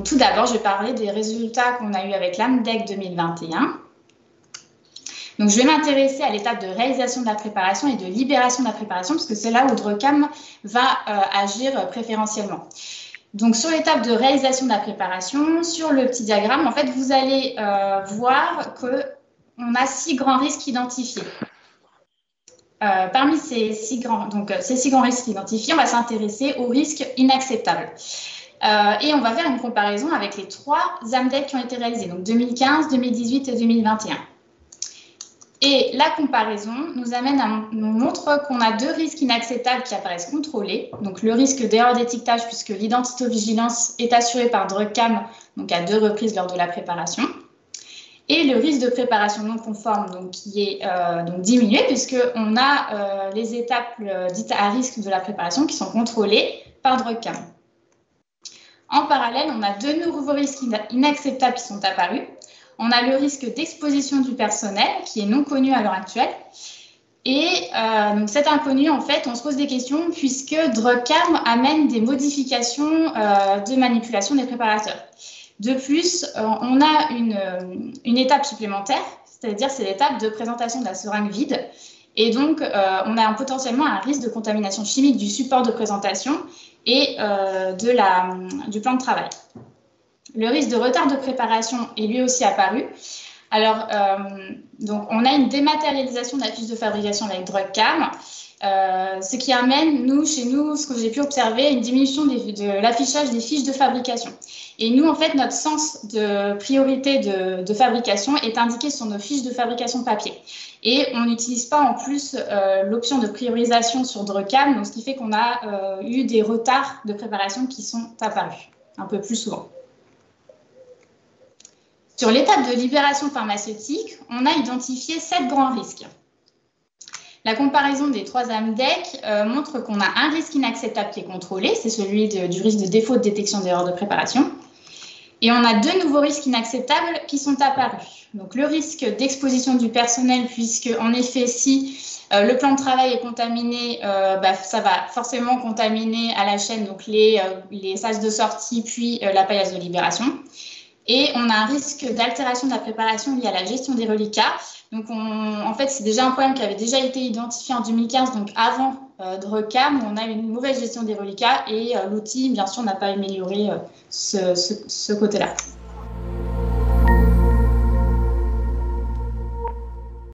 Donc, tout d'abord, je vais parler des résultats qu'on a eu avec l'AMDEC 2021. Donc, je vais m'intéresser à l'étape de réalisation de la préparation et de libération de la préparation, parce que c'est là où DRECAM va agir préférentiellement. Donc, sur l'étape de réalisation de la préparation, sur le petit diagramme, en fait, vous allez voir qu'on a 6 grands risques identifiés. Parmi ces 6 grands risques identifiés, on va s'intéresser aux risques inacceptables. Et on va faire une comparaison avec les 3 AMDEC qui ont été réalisés, donc 2015, 2018 et 2021. Et la comparaison nous montre qu'on a 2 risques inacceptables qui apparaissent contrôlés. Donc le risque d'erreur d'étiquetage, puisque l'identitovigilance est assurée par DRECAM, donc à 2 reprises lors de la préparation. Et le risque de préparation non conforme, donc, qui est donc diminué, puisqu'on a les étapes dites à risque de la préparation qui sont contrôlées par DRECAM. En parallèle, on a 2 nouveaux risques inacceptables qui sont apparus. On a le risque d'exposition du personnel, qui est non connu à l'heure actuelle. Et donc cet inconnu, en fait, on se pose des questions puisque DRECAM amène des modifications de manipulation des préparateurs. De plus, on a une étape supplémentaire, c'est-à-dire c'est l'étape de présentation de la seringue vide. Et donc, on a potentiellement un risque de contamination chimique du support de présentation et du plan de travail. Le risque de retard de préparation est lui aussi apparu. Alors, donc on a une dématérialisation de la fiche de fabrication avec DRECAM, ce qui amène, chez nous, ce que j'ai pu observer, une diminution de l'affichage des fiches de fabrication. Et nous, en fait, notre sens de priorité de fabrication est indiqué sur nos fiches de fabrication papier. Et on n'utilise pas en plus l'option de priorisation sur DRECAM, donc ce qui fait qu'on a eu des retards de préparation qui sont apparus un peu plus souvent. Sur l'étape de libération pharmaceutique, on a identifié 7 grands risques. La comparaison des 3 AMDEC montre qu'on a un risque inacceptable qui est contrôlé, c'est celui du risque de défaut de détection d'erreur de préparation. Et on a 2 nouveaux risques inacceptables qui sont apparus. Donc le risque d'exposition du personnel, puisque en effet, si le plan de travail est contaminé, ça va forcément contaminer à la chaîne donc les sas de sortie, puis la paillasse de libération. Et on a un risque d'altération de la préparation lié à la gestion des reliquats. Donc, en fait, c'est déjà un problème qui avait déjà été identifié en 2015, donc avant DRECAM, où on a une mauvaise gestion des reliquats et l'outil, bien sûr, n'a pas amélioré ce côté-là.